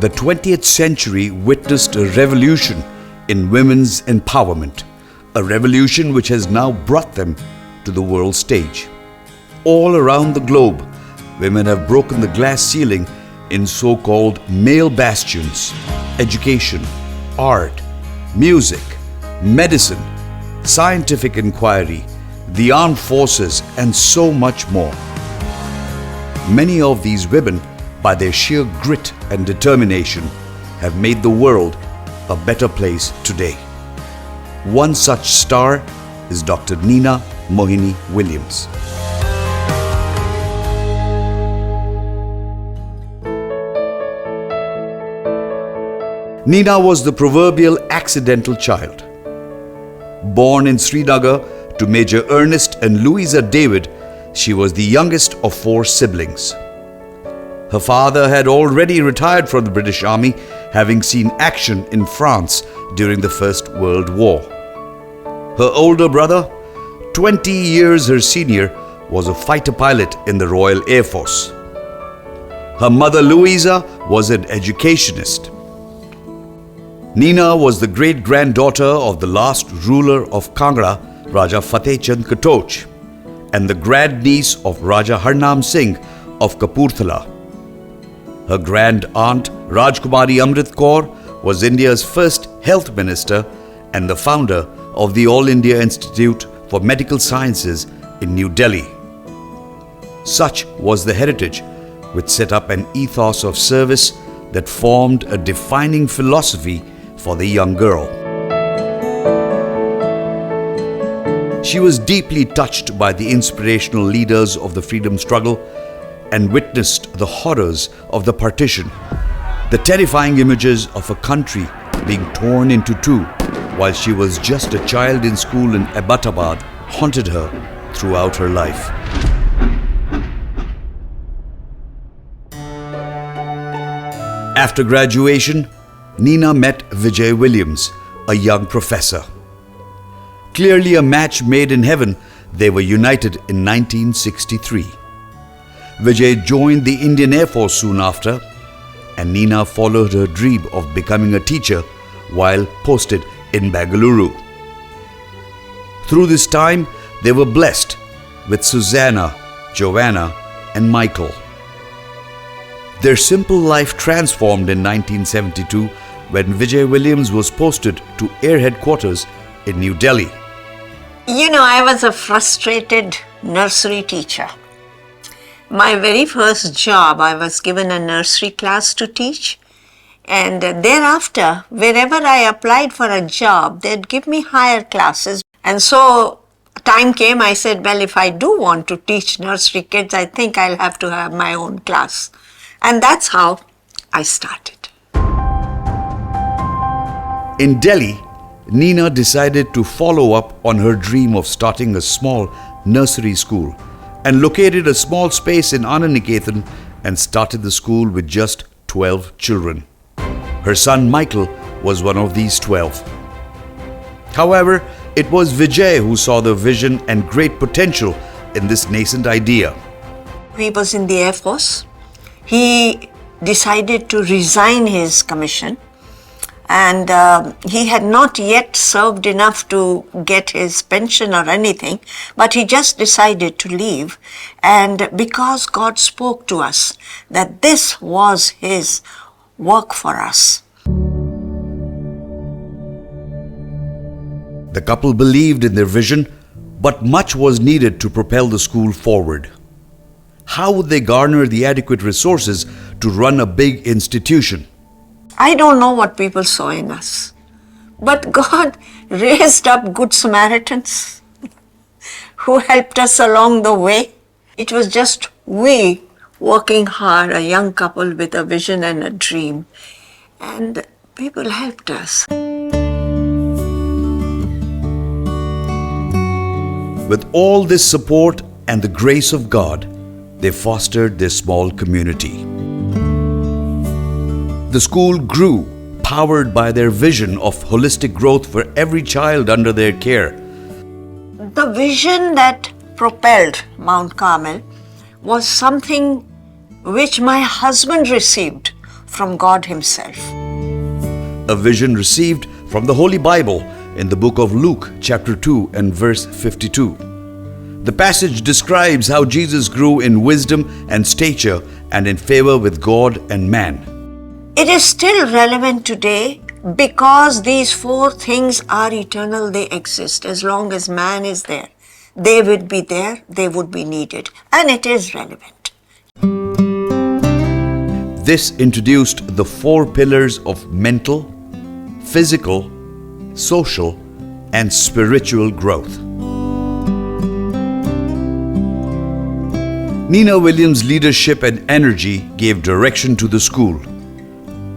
The 20th century witnessed a revolution in women's empowerment, a revolution which has now brought them to the world stage. All around the globe, women have broken the glass ceiling in so-called male bastions: education, art, music, medicine, scientific inquiry, the armed forces, and so much more. Many of these women, by their sheer grit and determination, have made the world a better place today. One such star is Dr. Neena Mohini Williams. Neena was the proverbial accidental child. Born in Srinagar to Major Ernest and Louisa David, she was the youngest of 4 siblings. Her father had already retired from the British Army, having seen action in France during the First World War. Her older brother, 20 years her senior, was a fighter pilot in the Royal Air Force. Her mother Louisa was an educationist. Neena was the great-granddaughter of the last ruler of Kangra, Raja Fateh Chand Katoch, and the grandniece of Raja Harnam Singh of Kapurthala. Her grand-aunt Rajkumari Amrit Kaur was India's first health minister and the founder of the All India Institute for Medical Sciences in New Delhi. Such was the heritage which set up an ethos of service that formed a defining philosophy for the young girl. She was deeply touched by the inspirational leaders of the freedom struggle and witnessed the horrors of the partition, the terrifying images of a country being torn into two while she was just a child in school in Abbottabad haunted her throughout her life. After graduation, Neena met Vijay Williams, a young professor. Clearly a match made in heaven, they were united in 1963. Vijay joined the Indian Air Force soon after, and Neena followed her dream of becoming a teacher while posted in Bengaluru. Through this time, they were blessed with Susanna, Joanna, and Michael. Their simple life transformed in 1972 when Vijay Williams was posted to Air Headquarters in New Delhi. I was a frustrated nursery teacher. My very first job, I was given a nursery class to teach, and thereafter, wherever I applied for a job, they'd give me higher classes. And so time came, I said, well, if I do want to teach nursery kids, I think I'll have to have my own class. And that's how I started. In Delhi, Neena decided to follow up on her dream of starting a small nursery school and located a small space in Ananiketan and started the school with just 12 children. Her son Michael was one of these 12. However, it was Vijay who saw the vision and great potential in this nascent idea. He was in the Air Force. He decided to resign his commission, and he had not yet served enough to get his pension or anything, but he just decided to leave. And because God spoke to us that this was his work for us. The couple believed in their vision, but much was needed to propel the school forward. How would they garner the adequate resources to run a big institution? I don't know what people saw in us, but God raised up good Samaritans who helped us along the way. It was just we working hard, a young couple with a vision and a dream, and people helped us. With all this support and the grace of God, they fostered their small community. The school grew, powered by their vision of holistic growth for every child under their care. The vision that propelled Mount Carmel was something which my husband received from God Himself. A vision received from the Holy Bible in the book of Luke, chapter 2 and verse 52. The passage describes how Jesus grew in wisdom and stature and in favor with God and man. It is still relevant today because these four things are eternal. They exist as long as man is there. They would be there, they would be needed, and it is relevant. This introduced the four pillars of mental, physical, social, and spiritual growth. Neena Williams' leadership and energy gave direction to the school.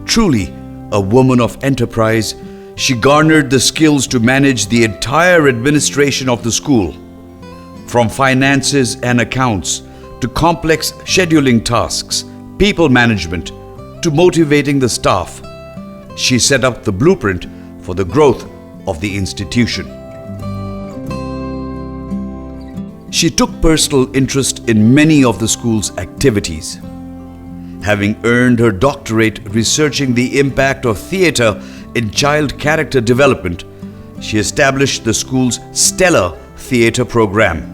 Truly a woman of enterprise, she garnered the skills to manage the entire administration of the school. From finances and accounts to complex scheduling tasks, people management to motivating the staff, she set up the blueprint for the growth of the institution. She took personal interest in many of the school's activities. Having earned her doctorate researching the impact of theatre in child character development, she established the school's stellar theatre program.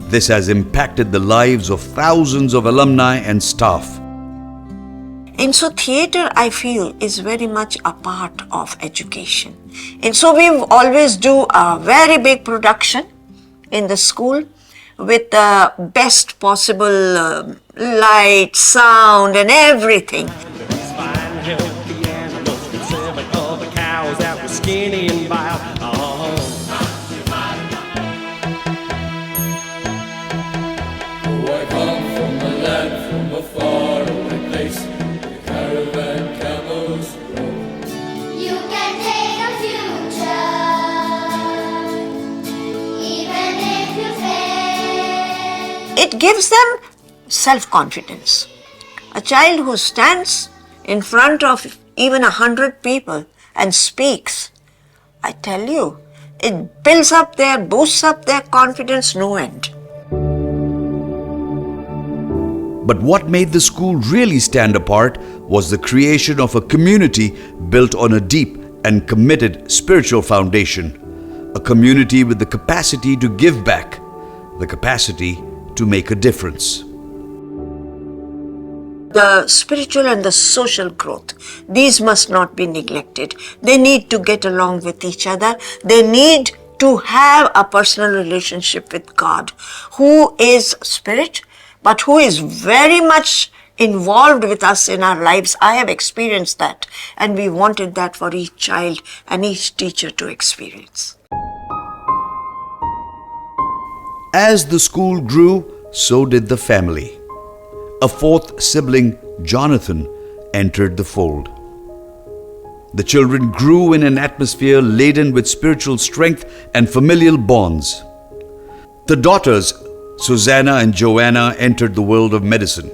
This has impacted the lives of thousands of alumni and staff. And so theatre, I feel, is very much a part of education. And so we always do a very big production in the school with the best possible light, sound, and everything. It gives them self-confidence. A child who stands in front of even 100 people and speaks, I tell you, it boosts up their confidence no end. But what made the school really stand apart was the creation of a community built on a deep and committed spiritual foundation. A community with the capacity to give back, the capacity to make a difference. The spiritual and the social growth, these must not be neglected. They need to get along with each other. They need to have a personal relationship with God, who is spirit, but who is very much involved with us in our lives. I have experienced that, and we wanted that for each child and each teacher to experience. As the school grew, so did the family. A fourth sibling, Jonathan, entered the fold. The children grew in an atmosphere laden with spiritual strength and familial bonds. The daughters, Susanna and Joanna, entered the world of medicine.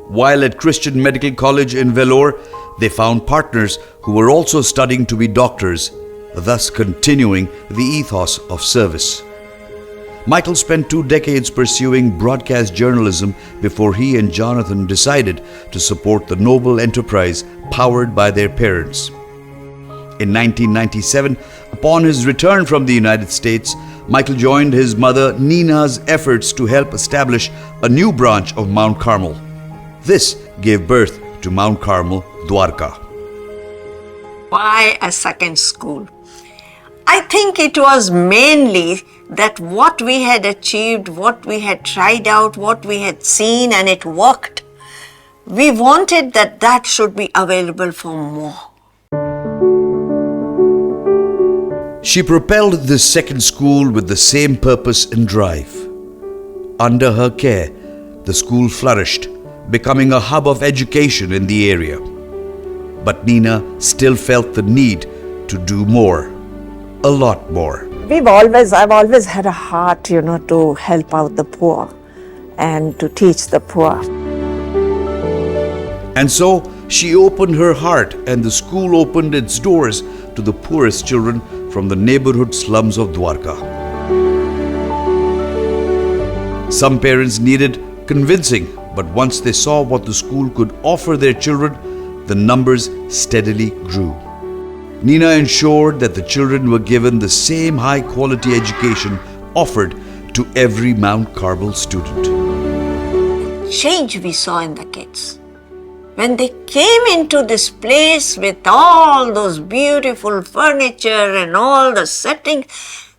While at Christian Medical College in Vellore, they found partners who were also studying to be doctors, thus continuing the ethos of service. Michael spent 2 decades pursuing broadcast journalism before he and Jonathan decided to support the noble enterprise powered by their parents. In 1997, upon his return from the United States, Michael joined his mother Neena's efforts to help establish a new branch of Mount Carmel. This gave birth to Mount Carmel, Dwarka. Why a second school? I think it was mainly that what we had achieved, what we had tried out, what we had seen, and it worked. We wanted that should be available for more. She propelled this second school with the same purpose and drive. Under her care, the school flourished, becoming a hub of education in the area. But Neena still felt the need to do more, a lot more. I've always had a heart, to help out the poor and to teach the poor. And so she opened her heart, and the school opened its doors to the poorest children from the neighborhood slums of Dwarka. Some parents needed convincing, but once they saw what the school could offer their children, the numbers steadily grew. Neena ensured that the children were given the same high-quality education offered to every Mount Carmel student. Change we saw in the kids. When they came into this place with all those beautiful furniture and all the setting,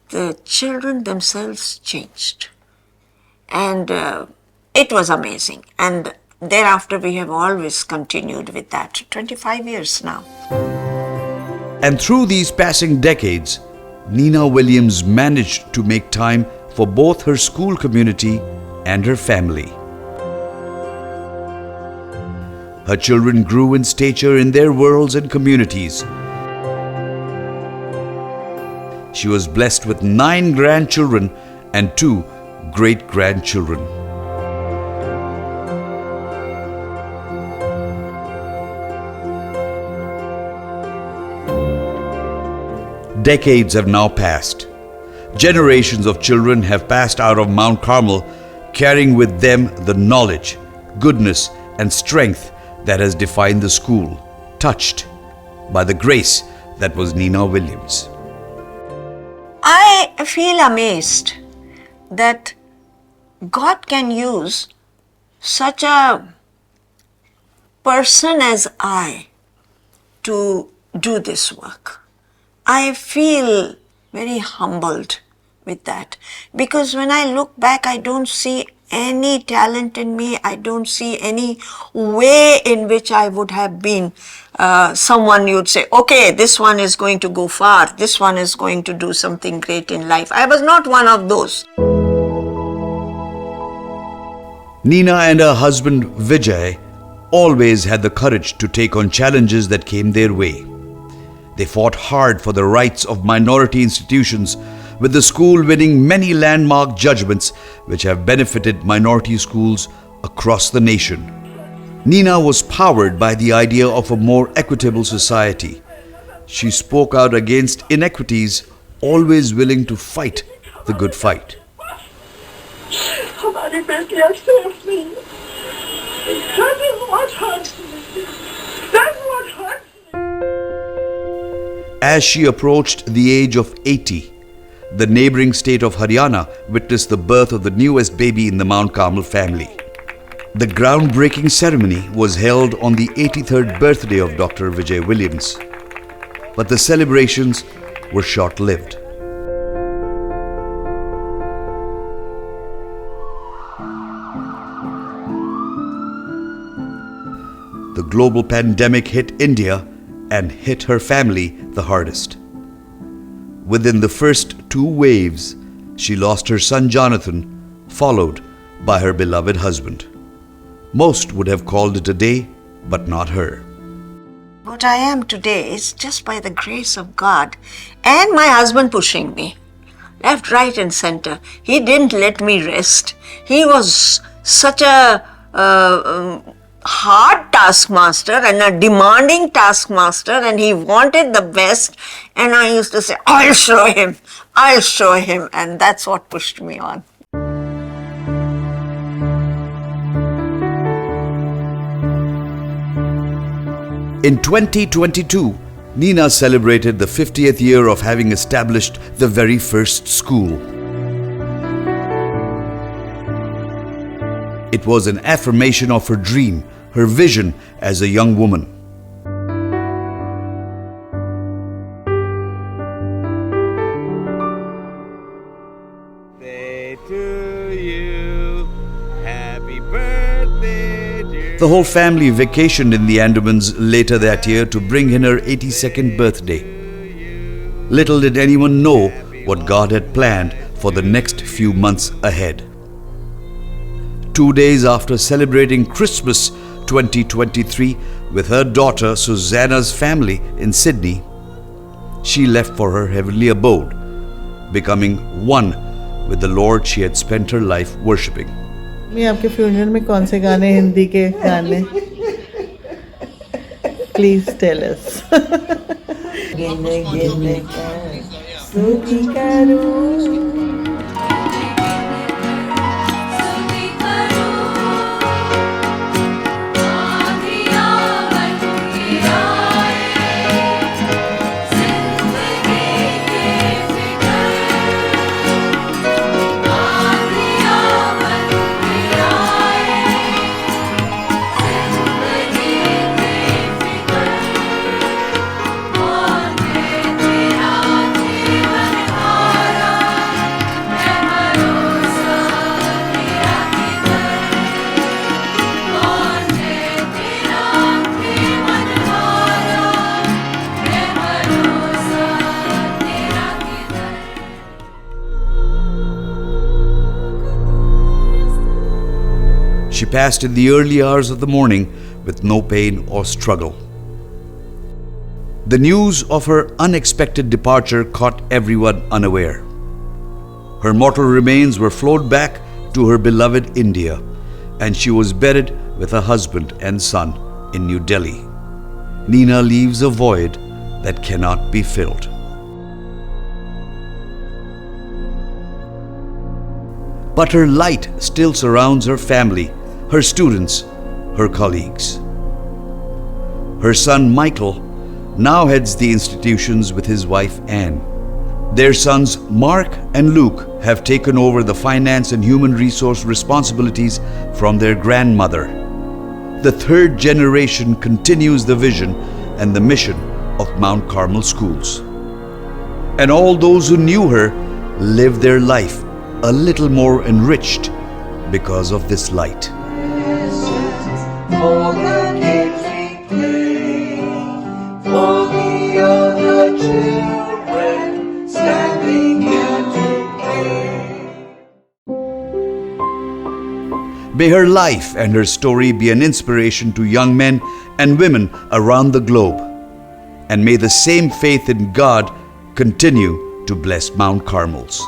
the children themselves changed. And it was amazing. And thereafter we have always continued with that. 25 years now. And through these passing decades, Neena Williams managed to make time for both her school community and her family. Her children grew in stature in their worlds and communities. She was blessed with 9 grandchildren and 2 great-grandchildren. Decades have now passed. Generations of children have passed out of Mount Carmel, carrying with them the knowledge, goodness, and strength that has defined the school, touched by the grace that was Neena Williams. I feel amazed that God can use such a person as I to do this work. I feel very humbled with that, because when I look back, I don't see any talent in me. I don't see any way in which I would have been someone you'd say, okay, this one is going to go far, this one is going to do something great in life. I was not one of those. Neena and her husband Vijay always had the courage to take on challenges that came their way. They fought hard for the rights of minority institutions, with the school winning many landmark judgments which have benefited minority schools across the nation. Neena was powered by the idea of a more equitable society. She spoke out against inequities, always willing to fight the good fight. As she approached the age of 80, the neighboring state of Haryana witnessed the birth of the newest baby in the Mount Carmel family. The groundbreaking ceremony was held on the 83rd birthday of Dr. Vijay Williams. But the celebrations were short-lived. The global pandemic hit India and hit her family the hardest. Within the first 2 waves, she lost her son Jonathan, followed by her beloved husband. Most would have called it a day, but not her. What I am today is just by the grace of God and my husband pushing me, left, right, and center. He didn't let me rest. He was such a hard taskmaster and a demanding taskmaster, and he wanted the best, and I used to say, I'll show him, and that's what pushed me on. In 2022, Neena celebrated the 50th year of having established the very first school. It was an affirmation of her dream, her vision as a young woman. The whole family vacationed in the Andamans later that year to bring in her 82nd birthday. Little did anyone know what God had planned for the next few months ahead. 2 days after celebrating Christmas 2023 with her daughter Susanna's family in Sydney, she left for her heavenly abode, becoming one with the Lord she had spent her life worshipping. मैं आपके funeral में कौन से गाने हिंदी के गाने please tell us गिने गिने सुखी करूं She passed in the early hours of the morning with no pain or struggle. The news of her unexpected departure caught everyone unaware. Her mortal remains were flown back to her beloved India, and she was buried with her husband and son in New Delhi. Neena leaves a void that cannot be filled. But her light still surrounds her family, her students, her colleagues. Her son Michael now heads the institutions with his wife Anne. Their sons Mark and Luke have taken over the finance and human resource responsibilities from their grandmother. The third generation continues the vision and the mission of Mount Carmel Schools. And all those who knew her live their life a little more enriched because of this light. For the games we play, for the other children standing here to play. May her life and her story be an inspiration to young men and women around the globe. And may the same faith in God continue to bless Mount Carmel's.